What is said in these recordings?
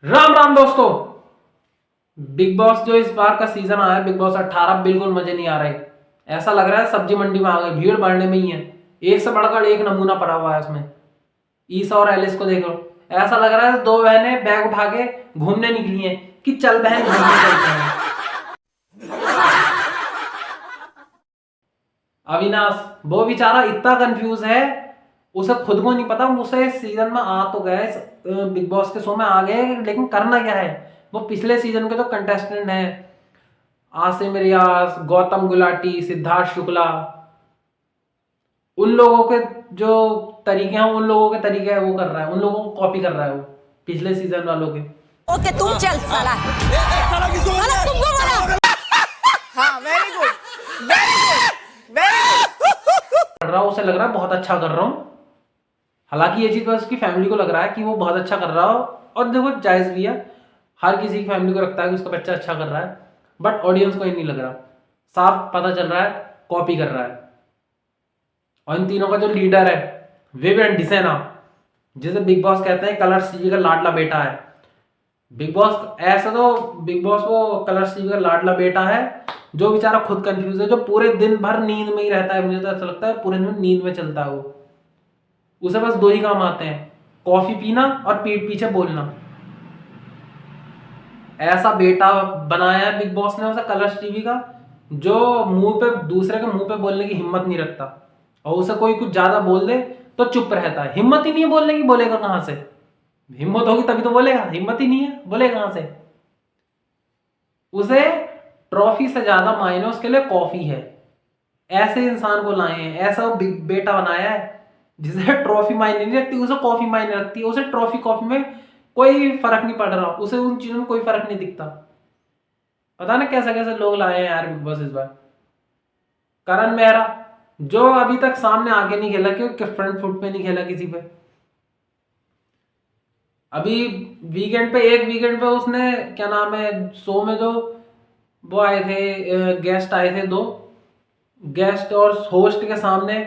राम राम दोस्तों। Big boss जो इस बार का सीजन आया है, बिग बॉस 18, बिल्कुल मजे नहीं आ रहे। ऐसा लग रहा है सब्जी मंडी में आ गए, भीड़ बढ़ने में ही है। एक से बढ़कर एक नमूना पड़ा हुआ है उसमें। ईसा और एलिस को देखो, ऐसा लग रहा है दो बहनें बैग उठा के घूमने निकली हैं कि चल बहन घूमने चलते हैं। अविनाश, वो बेचारा इतना कंफ्यूज है, उसे खुद को नहीं पता। उसे सीजन में आ तो गए, बिग बॉस के शो में आ गए, लेकिन करना क्या है। वो पिछले सीजन के तो कंटेस्टेंट हैं, आसिम रियाज, गौतम गुलाटी, सिद्धार्थ शुक्ला। उन लोगों के जो तरीके हैं, उन लोगों के तरीके है वो कर रहा है, उन लोगों को कॉपी कर रहा है वो पिछले सीजन वालों के। ओके तुम चल साला साला तुमको मारा। हाँ very good very good very good. कर रहा हूँ, उसे लग रहा है बहुत अच्छा कर रहा हूँ। हालांकि ये चीज बस उसकी फैमिली को लग रहा है कि वो बहुत अच्छा कर रहा हो, और देखो जायज भी है। हर किसी की फैमिली को लगता है कि उसका बच्चा अच्छा कर रहा है, बट ऑडियंस को ये नहीं लग रहा। साफ पता चल रहा है कॉपी कर रहा है। और इन तीनों का जो लीडर है विवेन डिसेना, जिसे बिग बॉस कहते हैं कलर्स टीवी का लाडला बेटा है। बिग बॉस ऐसा तो बिग बॉस वो कलर्स टीवी का लाडला बेटा है, जो बेचारा खुद कंफ्यूज है, जो पूरे दिन भर नींद में ही रहता है। मुझे तो ऐसा लगता है पूरे दिन नींद में चलता है वो। उसे बस दो ही काम आते हैं, कॉफी पीना और पीठ पीछे बोलना। ऐसा बेटा बनाया है बिग बॉस ने उसे कलर्स टीवी का, जो मुंह पे दूसरे के मुंह पे बोलने की हिम्मत नहीं रखता। और उसे कोई कुछ ज्यादा बोल दे तो चुप रहता है। हिम्मत ही नहीं है बोलने की, बोलेगा कहां से। हिम्मत होगी तभी तो बोलेगा, हिम्मत ही नहीं है, बोलेगा कहां से। उसे ट्रॉफी से ज्यादा मायने उसके लिए कॉफी है। ऐसे इंसान को लाए हैं, ऐसा बेटा बनाया है जिसे ट्रॉफी मायने नहीं रखती, उसे कॉफी मायने रखती है। उसे ट्रॉफी कॉफी में कोई फर्क नहीं पड़ रहा, उसे उन चीजों में कोई फर्क नहीं दिखता। पता ना कैसे कैसे लोग लाए हैं यार बिग बॉस इस बार। करण मेहरा, जो अभी तक सामने आके नहीं खेला, क्योंकि फ्रंट फुट पे नहीं खेला किसी पे। अभी वीकेंड पे, एक वीकेंड पे उसने क्या नाम है शो में जो वो आए थे, गेस्ट आए थे दो गेस्ट, और होस्ट के सामने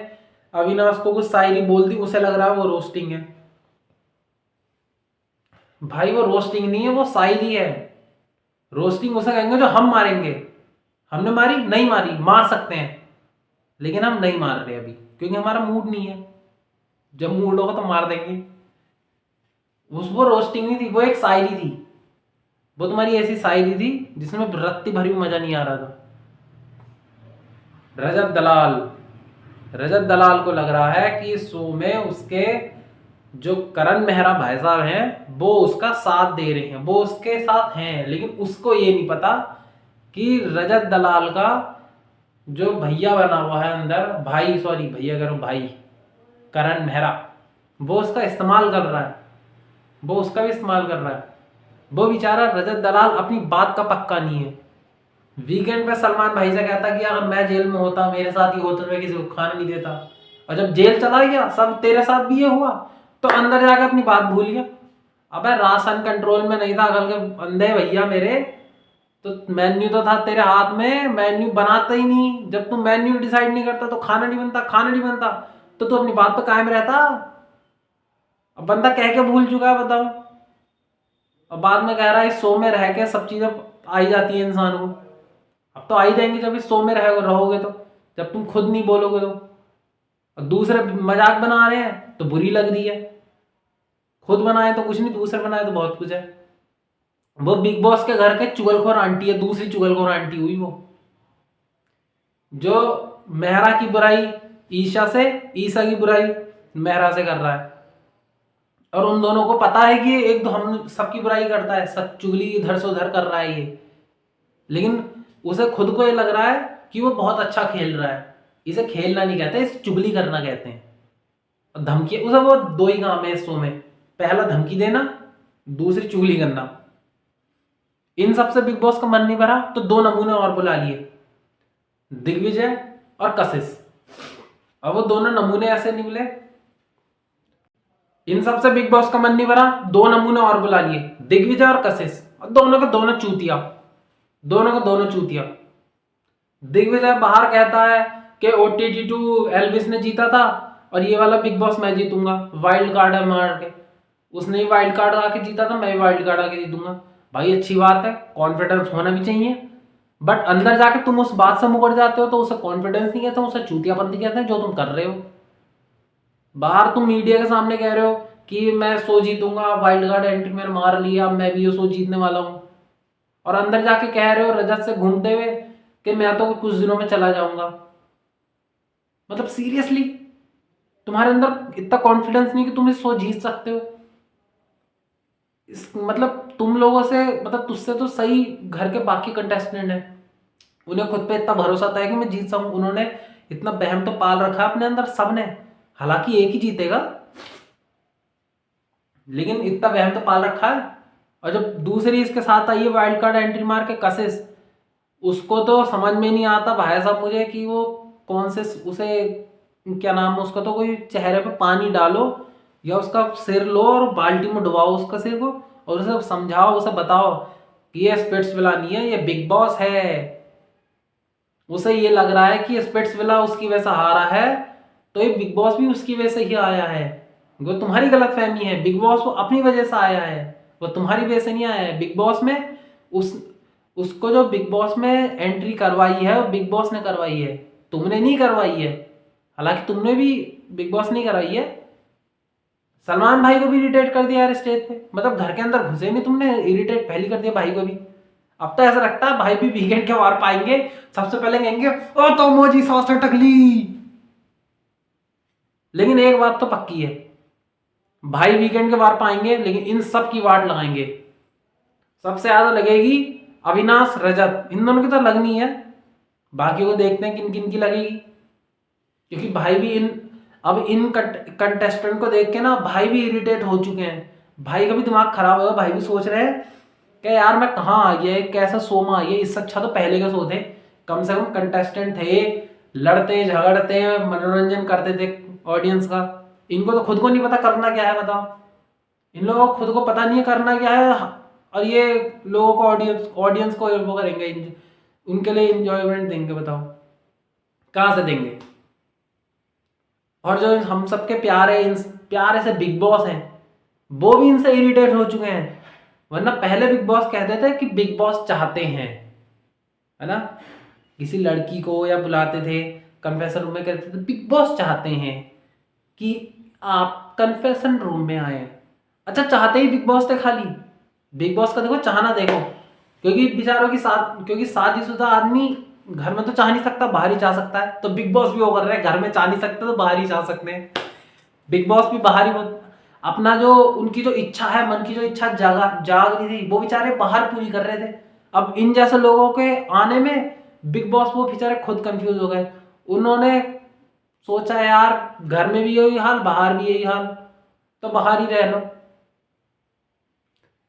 अविनाश को कुछ शायरी बोल दी, उसे लग रहा है वो रोस्टिंग है। भाई वो रोस्टिंग नहीं है, वो शायरी है। रोस्टिंग उसे कहेंगे जो हम मारेंगे। हमने मारी नहीं, मारी मार सकते हैं, लेकिन हम नहीं मार रहे अभी, क्योंकि हमारा मूड नहीं है। जब मूड होगा तो मार देंगे। वो रोस्टिंग नहीं थी, वो एक शायरी थी। वो तुम्हारी ऐसी शायरी थी जिसमें रत्ती भर भी मजा नहीं आ रहा था। रजत दलाल, रजत दलाल को लग रहा है कि शो में उसके जो करण मेहरा भाई साहब हैं वो उसका साथ दे रहे हैं, वो उसके साथ हैं, लेकिन उसको ये नहीं पता कि रजत दलाल का जो भैया बना हुआ है अंदर, भाई सॉरी भैया करो भाई, करण मेहरा, वो उसका इस्तेमाल कर रहा है। वो उसका भी इस्तेमाल कर रहा है। वो बेचारा रजत दलाल अपनी बात का पक्का नहीं है। वीकेंड पे सलमान भाई से कहता कि अगर मैं जेल में होता, मेरे साथ ही होटल में किसी को खाना नहीं देता, और जब जेल चला गया सब तेरे साथ भी ये हुआ, तो अंदर जाके अपनी बात भूल गया। अबे राशन कंट्रोल में नहीं था, कल के अंधे भैया मेरे, तो मेन्यू तो था तेरे हाथ में, मेन्यू बनाता ही नहीं। जब तुम मेन्यू डिसाइड नहीं करता तो खाना नहीं बनता, खाना नहीं बनता तो तू अपनी बात पर कायम रहता। अब बंदा कह के भूल चुका है, बताओ। और बाद में कह रहा है इस शो में रह के सब चीजें आई जाती है इंसान को। अब तो आई जाएंगे जब इस शो में रहोगे तो, जब तुम खुद नहीं बोलोगे तो। और दूसरे मजाक बना रहे हैं तो बुरी लग रही है। खुद बनाए तो कुछ नहीं, दूसरे बनाए तो बहुत कुछ है। वो बिग बॉस के घर के चुगलखोर आंटी है, दूसरी चुगलखोर आंटी हुई वो, जो मेहरा की बुराई ईशा से, ईशा की बुराई मेहरा से कर रहा है। और उन दोनों को पता है कि एक तो हम सबकी बुराई करता है, सब चुगली इधर से उधर कर रहा है ये, लेकिन उसे खुद को ये लग रहा है कि वो बहुत अच्छा खेल रहा है। इसे खेलना नहीं कहते, इसे चुगली करना कहते हैं। और धमकी, उसे वो दो ही काम है इस शो में, पहला धमकी देना, दूसरी चुगली करना। इन सबसे बिग बॉस का मन नहीं भरा तो दो नमूने और बुला लिए, दिग्विजय और कशिश। अब वो दोनों नमूने ऐसे निकले, इन सबसे बिग बॉस का मन नहीं भरा, दो नमूने और बुला लिए, दिग्विजय और कशिश, और दोनों के दोनों चूतिया, दोनों के दोनों चूतिया। दिग्विजय बाहर कहता है कि OTT2 एल्विस ने जीता था और ये वाला बिग बॉस मैं जीतूंगा, वाइल्ड कार्ड है मार के। उसने ही वाइल्ड कार्ड आके जीता था, मैं भी वाइल्ड कार्ड आके जीतूंगा। भाई अच्छी बात है, कॉन्फिडेंस होना भी चाहिए। बट अंदर जाके तुम उस बात से मुकर जाते हो तो उसे कॉन्फिडेंस नहीं कहते, उसे चूतियापंथी कहते हैं जो तुम कर रहे हो। बाहर तुम मीडिया के सामने कह रहे हो कि मैं 100 जीतूंगा, वाइल्ड कार्ड एंट्री मैंने मार लिया, मैं भी ये 100 जीतने वाला हूं, और अंदर जाके कह रहे हो रजत से घूमते हुए कि मैं तो कुछ दिनों में चला जाऊंगा। मतलब सीरियसली तुम्हारे अंदर इतना कॉन्फिडेंस नहीं कि तुम इस 100 जीत सकते हो। मतलब तुम लोगों से, मतलब तुझसे तो सही घर के बाकी कंटेस्टेंट हैं, उन्हें खुद पे इतना भरोसा था कि मैं जीत सकूं। उन्होंने इतना वहम तो पाल रखा है अपने अंदर सबने, हालांकि एक ही जीतेगा, लेकिन इतना वहम तो पाल रखा है। और जब दूसरी इसके साथ आई है वाइल्ड कार्ड एंट्री मार के कशिश, उसको तो समझ में नहीं आता भाई साहब मुझे कि वो कौन से उसे क्या नाम है उसका, तो कोई चेहरे पे पानी डालो या उसका सिर लो और बाल्टी में डुबाओ उसका सिर को, और उसे समझाओ, उसे बताओ कि ये स्पिट्सविला नहीं है, ये बिग बॉस है। उसे ये लग रहा है कि स्पिट्सविला उसकी वजह से हारा है, तो ये बिग बॉस भी उसकी वजह से ही आया है। वो तुम्हारी गलतफहमी है, बिग बॉस वो अपनी वजह से आया है, वो तुम्हारी वजह से नहीं आया है। बिग बॉस में उस उसको जो बिग बॉस में एंट्री करवाई है वो बिग बॉस ने करवाई है, तुमने नहीं करवाई है। हालांकि तुमने भी, बिग बॉस नहीं करवाई है। सलमान भाई को भी इरिटेट कर दिया यार स्टेज पे, मतलब घर के अंदर घुसे नहीं तुमने, इरिटेट पहले कर दिया भाई को भी। अब तो ऐसा लगता है भाई भी वीकेंड के वार पाएंगे, सबसे पहले कहेंगे ओ तो मोजी सॉस टकली। लेकिन एक बात तो पक्की है, भाई वीकेंड के वार पाएंगे, लेकिन इन सब की वाट लगाएंगे। सबसे ज्यादा लगेगी अविनाश रजत, इन दोनों की तो लगनी है, बाकी को देखते हैं किन किन की लगेगी। क्योंकि भाई भी अब इन कंटेस्टेंट को देख के ना भाई भी इरिटेट हो चुके हैं, भाई का भी दिमाग खराब होगा, भाई भी सोच रहे हैं कि यार मैं कहाँ आ गया, कैसा शो में आ गया, इससे अच्छा तो पहले के शो थे, कम से कम कंटेस्टेंट थे, लड़ते झगड़ते मनोरंजन करते थे ऑडियंस का। इनको तो खुद को नहीं पता करना क्या है, बताओ, इन लोगों को खुद को पता नहीं है करना क्या है, और ये लोगों को ऑडियंस को वो करेंगे, उनके लिए इंजॉयमेंट देंगे, बताओ कहाँ से देंगे। और जो हम सबके प्यारे प्यारे से बिग बॉस हैं, वो भी इनसे इरिटेट हो चुके हैं। वरना पहले बिग बॉस कहते थे कि बिग बॉस चाहते हैं, है ना, किसी लड़की को या बुलाते थे कन्फेशन रूम में, कहते थे बिग बॉस चाहते हैं कि आप कन्फेशन रूम में आए। अच्छा, चाहते ही बिग बॉस थे खाली, बिग बॉस का देखो चाहना देखो, क्योंकि बेचारों की साथ, क्योंकि शादीशुदा आदमी घर में तो चाह नहीं सकता, बाहर ही चाह सकता है, तो बिग बॉस भी वो कर रहे हैं, घर में चाह नहीं सकते तो बाहर ही चाह सकते हैं। बिग बॉस भी बाहर ही अपना जो उनकी जो इच्छा है, मन की जो इच्छा जाग रही थी, वो बेचारे बाहर पूरी कर रहे थे। अब इन जैसे लोगों के आने में बिग बॉस वो बेचारे खुद कंफ्यूज हो गए। उन्होंने सोचा यार घर में भी यही हाल, बाहर भी यही हाल, तो बाहर ही रह लो,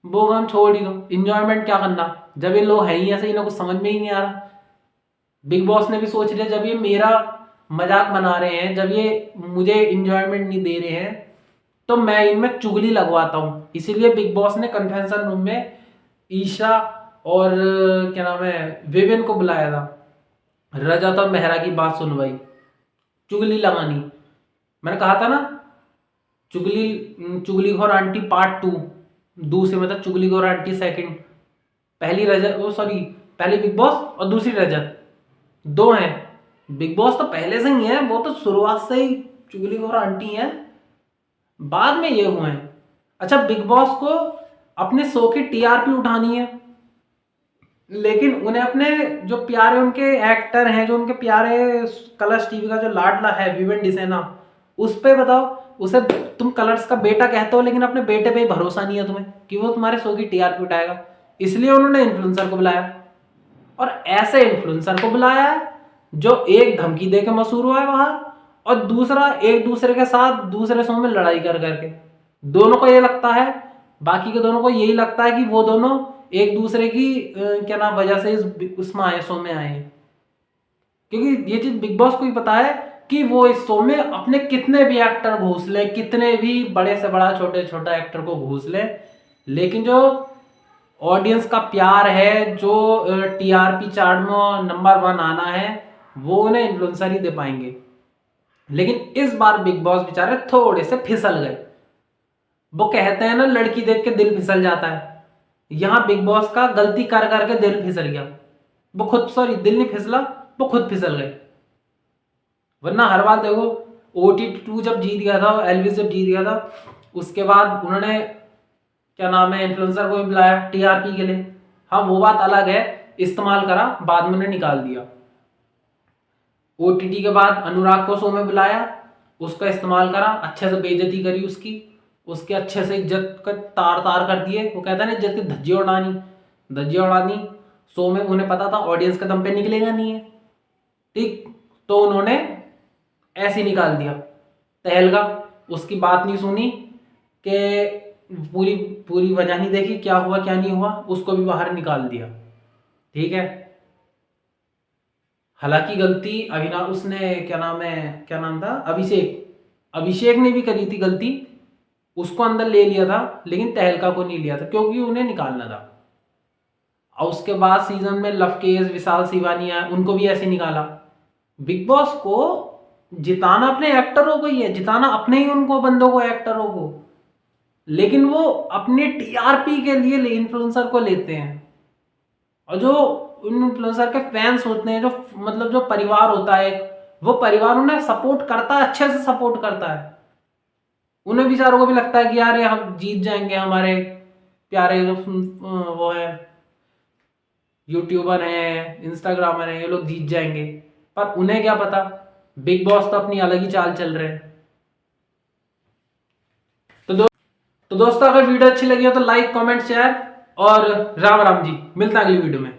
वो हम छोड़ ही दो, इंजॉयमेंट क्या करना जब ये लोग हैं ही ऐसे, इन्हें कुछ समझ में ही नहीं आ रहा। बिग बॉस ने भी सोच लिया जब ये मेरा मजाक बना रहे हैं, जब ये मुझे इंजॉयमेंट नहीं दे रहे हैं, तो मैं इनमें चुगली लगवाता हूँ। इसीलिए बिग बॉस ने कन्फेंशन रूम में ईशा और क्या नाम है विवेन को बुलाया था, रजत और मेहरा की बात सुनवाई, चुगली लगानी। मैंने कहा था ना, चुगलीखोर आंटी पार्ट 2, दूसरे मतलब चुगलीखोर आंटी सेकंड, पहली रजत, वो सॉरी पहली बिग बॉस और दूसरी रजत, दो हैं। बिग बॉस तो पहले से ही है, वो तो शुरुआत से ही चुगलीखोर आंटी है, बाद में ये हुए हैं। अच्छा, बिग बॉस को अपने शो की टीआरपी उठानी है, लेकिन उन्हें अपने जो प्यारे उनके एक्टर हैं, जो उनके प्यारे कलर्स टीवी का जो लाडला है विवेन डिसेना, उस पे बताओ, उसे तुम कलर्स का बेटा कहते हो, लेकिन अपने बेटे पे ही भरोसा नहीं है तुम्हें कि वो तुम्हारे शो की टीआरपी उठाएगा। इसलिए उन्होंने इन्फ्लुएंसर को बुलाया, और ऐसे इन्फ्लुएंसर को बुलाया है जो एक धमकी दे के मशहूर हुआ है बाहर, और दूसरा एक दूसरे के साथ दूसरे शो में लड़ाई कर करके। दोनों को ये लगता है, बाकी के दोनों को यही लगता है कि वो दोनों एक दूसरे की क्या नाम वजह से उसमें आए, शो में आए, क्योंकि ये चीज बिग बॉस को ही पता है कि वो इस शो में अपने कितने भी एक्टर घूस ले, कितने भी बड़े से बड़ा छोटे छोटा एक्टर को घूस ले, लेकिन जो ऑडियंस का प्यार है, जो टीआरपी चार्ट में नंबर 1 आना है, वो उन्हें इन्फ्लुएंसर ही दे पाएंगे। लेकिन इस बार बिग बॉस बेचारे थोड़े से फिसल गए। वो कहते हैं ना, लड़की देख के दिल फिसल जाता है। यहाँ बिग बॉस का गलती कर करके दिल फिसल गया। वो खुद, सॉरी दिल नहीं फिसला, वो खुद फिसल गए। वरना हर बार देखो, OT2 जब जीत गया था, एल्विस जब जीत गया था, उसके बाद उन्होंने क्या नाम है, इन्फ्लुएंसर को भी बुलाया TRP के लिए। हाँ वो बात अलग है, इस्तेमाल करा, बाद में उन्हें निकाल दिया। OTT के बाद अनुराग को शो में बुलाया, उसका इस्तेमाल करा, अच्छे से बेइज्जती करी उसके अच्छे से इज्जत का तार तार कर दिए। वो कहता है ना, इज्जत की धज्जियां उड़ानी। शो में उन्हें पता था ऑडियंस के दम पे निकलेगा नहीं है, ठीक, तो उन्होंने ऐसे निकाल दिया। तहलका उसकी बात नहीं सुनी, कि पूरी वजह नहीं देखी, क्या हुआ क्या नहीं हुआ, उसको भी बाहर निकाल दिया। ठीक है, हालांकि गलती उसने क्या नाम था, अभिषेक ने भी करी थी गलती, उसको अंदर ले लिया था, लेकिन तहलका को नहीं लिया था, क्योंकि उन्हें निकालना था। और उसके बाद सीजन में लवकेश, विशाल सिवानी आए, उनको भी ऐसे निकाला। बिग बॉस को जिताना अपने एक्टरों को ही है, जिताना अपने ही उनको बंदों को, एक्टरों को, लेकिन वो अपने TRP के लिए इन्फ्लुएंसर को लेते हैं। और जो इन्फ्लुएंसर के फैंस होते हैं, जो मतलब जो परिवार होता है, वो परिवार उन्हें सपोर्ट करता है, अच्छे से सपोर्ट करता है। उन्हें बेचारों को भी लगता है कि यार हम जीत जाएंगे, हमारे प्यारे जो वो है यूट्यूबर हैं, इंस्टाग्रामर हैं, ये लोग जीत जाएंगे। पर उन्हें क्या पता, बिग बॉस तो अपनी अलग ही चाल चल रहे हैं। तो दोस्तों, अगर वीडियो अच्छी लगी हो तो लाइक, कमेंट, शेयर, और राम राम जी। मिलता है अगली वीडियो में।